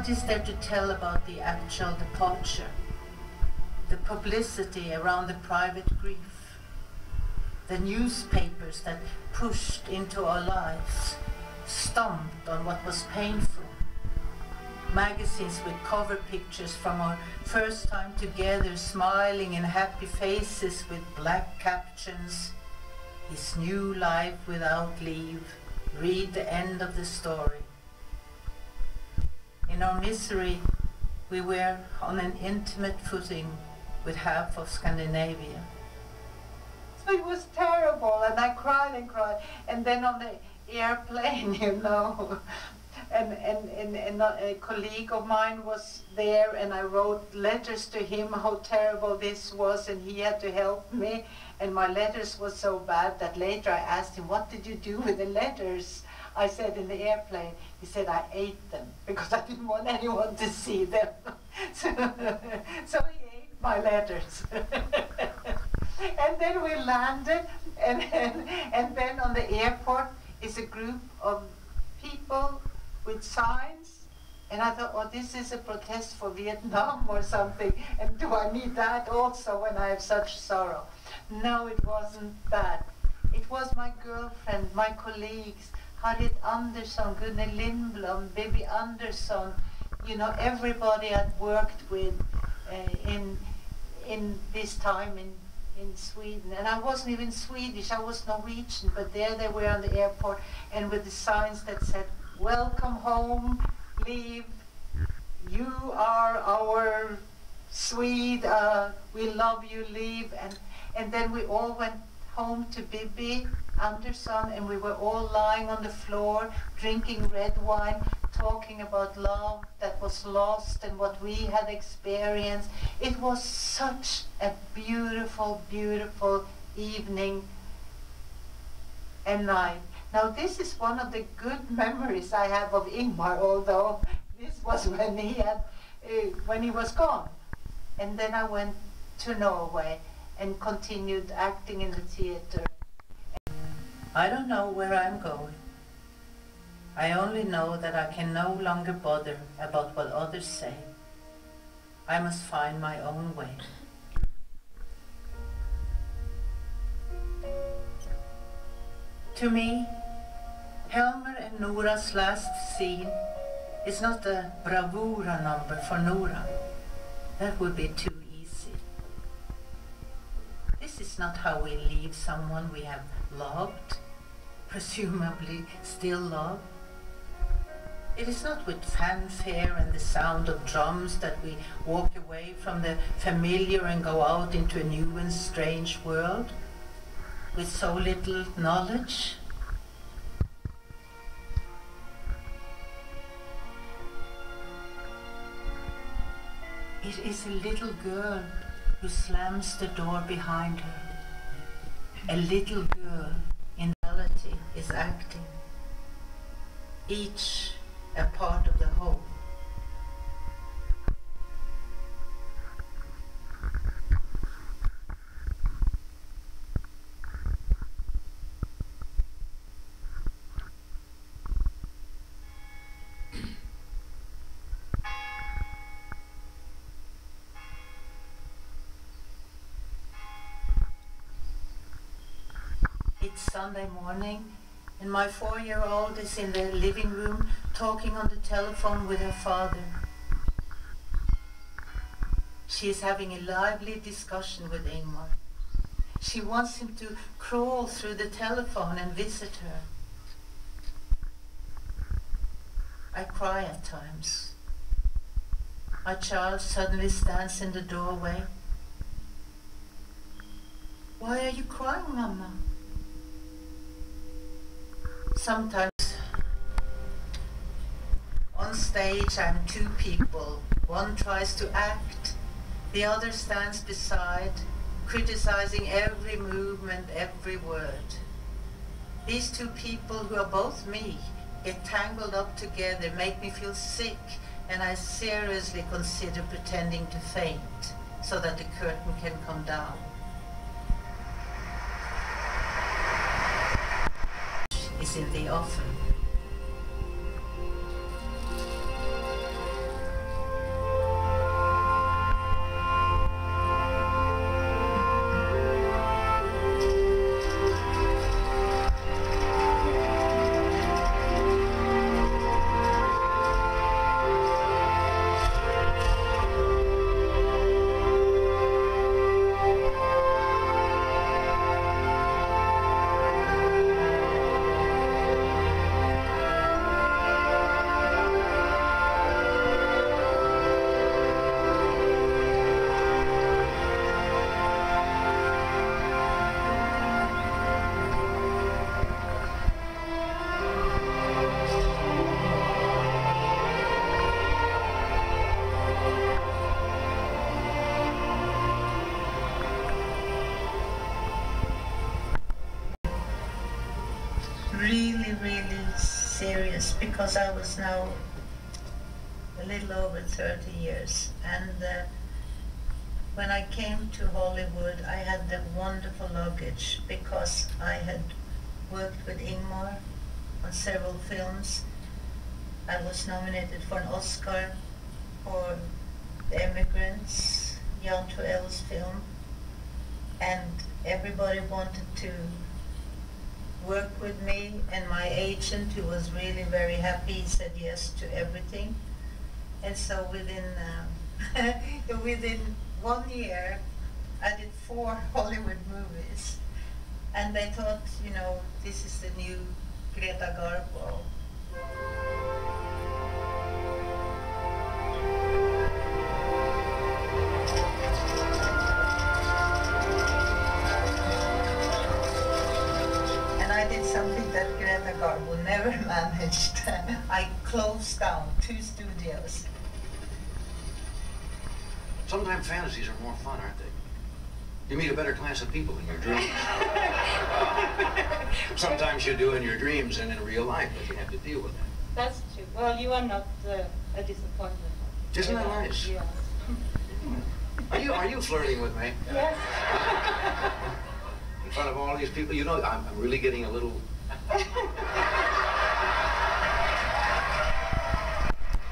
What is there to tell about the actual departure? The publicity around the private grief, the newspapers that pushed into our lives, stomped on what was painful, magazines with cover pictures from our first time together, smiling in happy faces with black captions, his new life without leave, read the end of the story. In our misery, we were on an intimate footing with half of Scandinavia. So it was terrible, and I cried and cried. And then on the airplane, you know, and a colleague of mine was there, and I wrote letters to him how terrible this was, and he had to help me. And my letters were so bad that later I asked him, what did you do with the letters? I said in the airplane. He said I ate them because I didn't want anyone to see them. So he ate my letters. And then we landed, and then on the airport is a group of people with signs, and I thought, oh, this is a protest for Vietnam or something, and do I need that also when I have such sorrow? No, it wasn't that. It was my girlfriend, my colleagues, Harriet Andersson, Gunnel Lindblom, Bibi Andersson, you know, everybody I'd worked with in this time in Sweden. And I wasn't even Swedish, I was Norwegian, but there they were on the airport, and with the signs that said, welcome home, leave, you are our Swede, we love you, leave. And then we all went home to Bibi Andersson, and we were all lying on the floor, drinking red wine, talking about love that was lost and what we had experienced. It was such a beautiful, beautiful evening and night. Now this is one of the good memories I have of Ingmar, although this was when he was gone. And then I went to Norway and continued acting in the theater. I don't know where I'm going. I only know that I can no longer bother about what others say. I must find my own way. To me, Helmer and Nora's last scene is not a bravura number for Nora. That would be too easy. This is not how we leave someone we have loved, presumably still love. It is not with fanfare and the sound of drums that we walk away from the familiar and go out into a new and strange world with so little knowledge. It is a little girl who slams the door behind her. A little girl in reality is acting, each a part of the whole. It's Sunday morning, and my 4-year-old is in the living room talking on the telephone with her father. She is having a lively discussion with Ingmar. She wants him to crawl through the telephone and visit her. I cry at times. My child suddenly stands in the doorway. Why are you crying, Mama? Sometimes on stage I'm two people. One tries to act, the other stands beside, criticizing every movement, every word. These two people, who are both me, get tangled up together, make me feel sick, and I seriously consider pretending to faint so that the curtain can come down. Is in the offing. serious because I was now a little over 30 years. And when I came to Hollywood, I had the wonderful luggage because I had worked with Ingamar on several films. I was nominated for an Oscar for The Immigrants, Jan Troell's film, and everybody wanted to work with me, and my agent, who was really very happy, said yes to everything. And so within 1 year, I did 4 Hollywood movies. And they thought, you know, this is the new Greta Garbo. And I did something that Greta Garbo never managed. I closed down 2 studios. Sometimes fantasies are more fun, aren't they? You meet a better class of people in your dreams. Sometimes you do in your dreams and in real life, but you have to deal with that. That's true. Well, you are not a disappointment. Isn't that nice? Yes. Are you flirting with me? Yes. In front of all these people, you know, I'm really getting a little...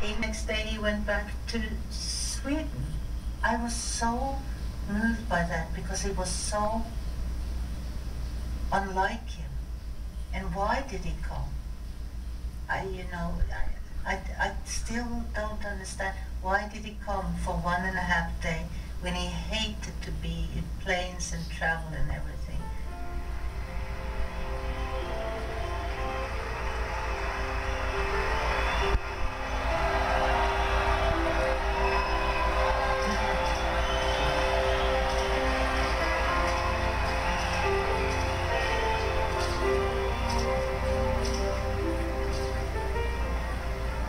The next day he went back to Sweden. I was so moved by that because he was so unlike him. And why did he come? I still don't understand. Why did he come for 1.5 days when he hated to be in planes and travel and everything?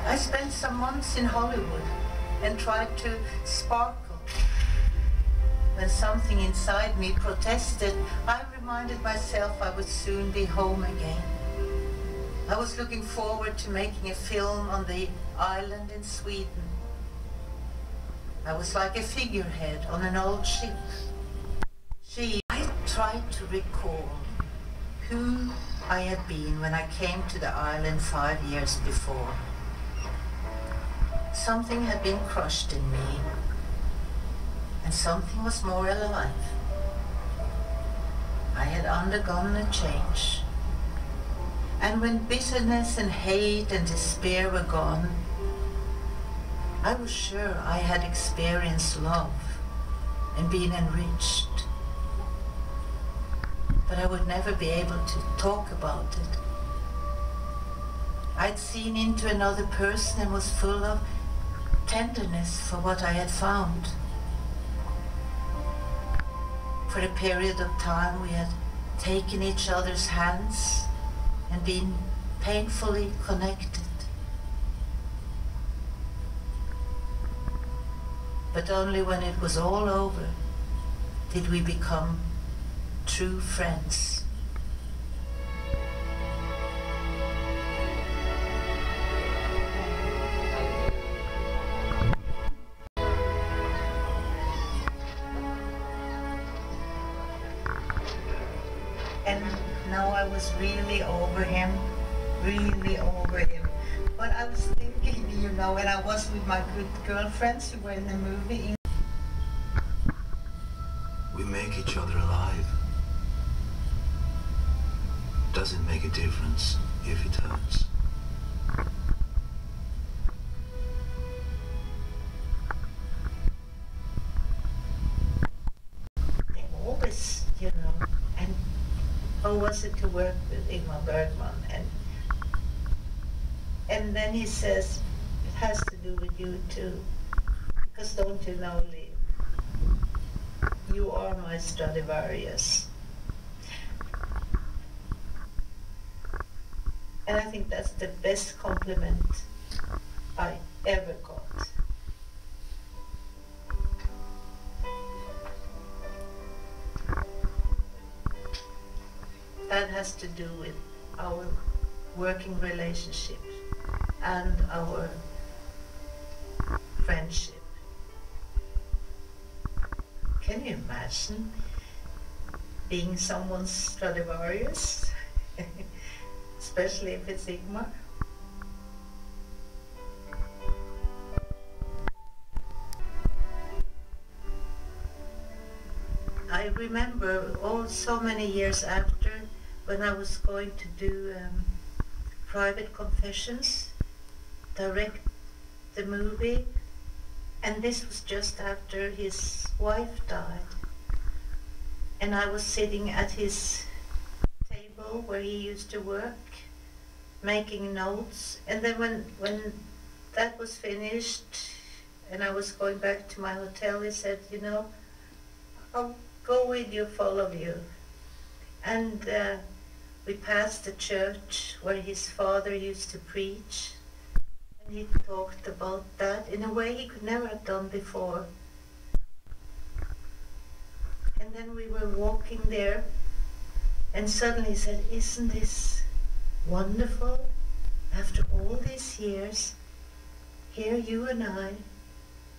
I spent some months in Hollywood and tried to sparkle. When something inside me protested, I reminded myself I would soon be home again. I was looking forward to making a film on the island in Sweden. I was like a figurehead on an old ship. I tried to recall who I had been when I came to the island 5 years before. Something had been crushed in me, and something was more alive. I had undergone a change. And when bitterness and hate and despair were gone, I was sure I had experienced love and been enriched. But I would never be able to talk about it. I'd seen into another person and was full of tenderness for what I had found. For a period of time we had taken each other's hands and been painfully connected. But only when it was all over did we become true friends. And now I was really over him. But I was thinking, you know, when I was with my good girlfriends who were in the movie. We make each other alive. Does it make a difference if it hurts? They always, you know, and how was it to work with Ingmar Bergman? And then he says, it has to do with you too. Because don't you know, Lee, you are my Stradivarius. And I think that's the best compliment I ever got. That has to do with our working relationship and our friendship. Can you imagine being someone's Stradivarius? Especially if it's Ingamar. I remember so many years after, when I was going to do private confessions, direct the movie, and this was just after his wife died. And I was sitting at his table where he used to work, making notes. And then when that was finished and I was going back to my hotel, he said, you know, I'll go with you, follow you. And we passed the church where his father used to preach. And he talked about that in a way he could never have done before. And then we were walking there, and suddenly he said, isn't this wonderful? After all these years, here you and I,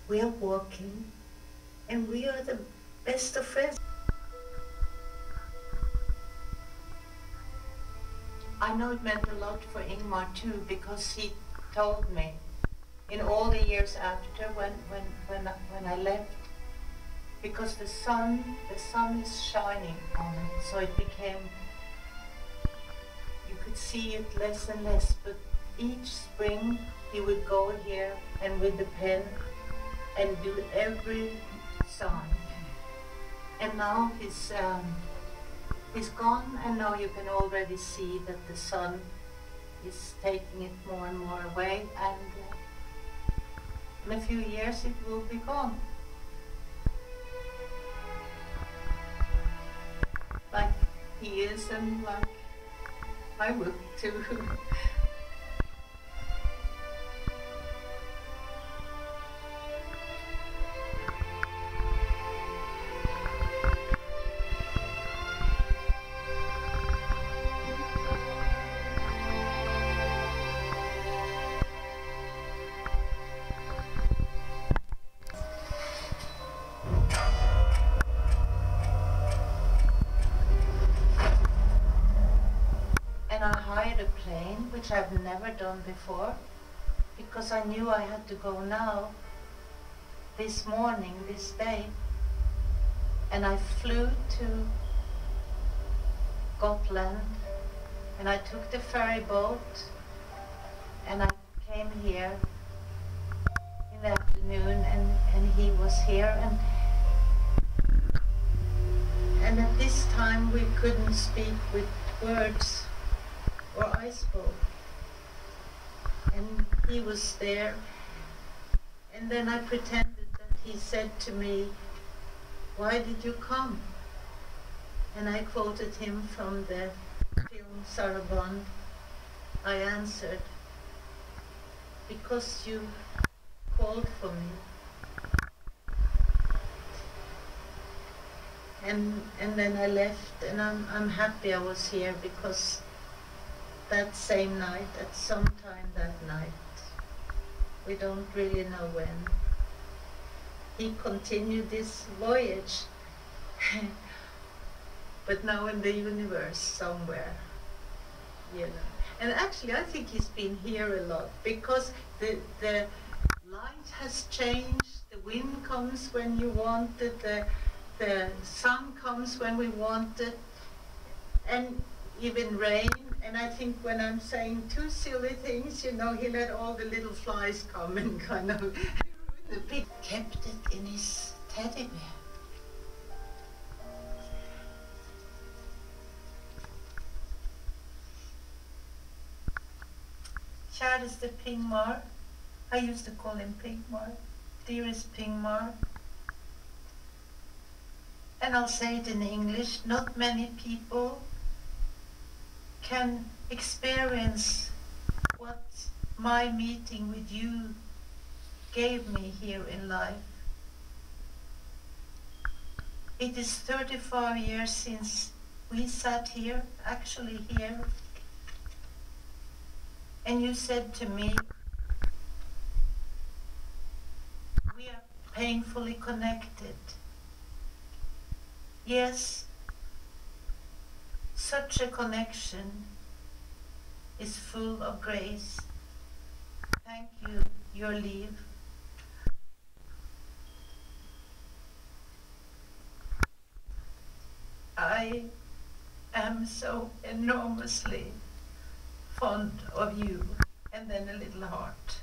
we are walking, and we are the best of friends. I know it meant a lot for Ingamar too, because he told me in all the years after when I left, because the sun is shining on it, so it became, you could see it less and less, but each spring he would go here and with the pen and do every sign. And now he's gone, and now you can already see that the sun is taking it more and more away, and in a few years it will be gone. Like he is, and like I will too. And I hired a plane, which I've never done before, because I knew I had to go now, this morning, this day. And I flew to Gotland, and I took the ferry boat, and I came here in the afternoon, and he was here, and at this time we couldn't speak with words. Or I spoke, and he was there, and then I pretended that he said to me, why did you come? And I quoted him from the film Saraband. I answered, because you called for me. And then I left, and I'm happy I was here, because that same night, at some time that night, we don't really know when, he continued this voyage, but now in the universe somewhere, you know. And actually I think he's been here a lot, because the light has changed, the wind comes when you want it, the sun comes when we want it, and even rain. And I think when I'm saying two silly things, you know, he let all the little flies come and kind of the pig kept it in his teddy bear. Käreste Pingmar, I used to call him Pingmar, dearest Pingmar. And I'll say it in English, not many people can experience what my meeting with you gave me here in life. It is 35 years since we sat here, actually here, And you said to me, we are painfully connected. Yes, such a connection is full of grace. Thank you, your leave. I am so enormously fond of you. And then a little heart.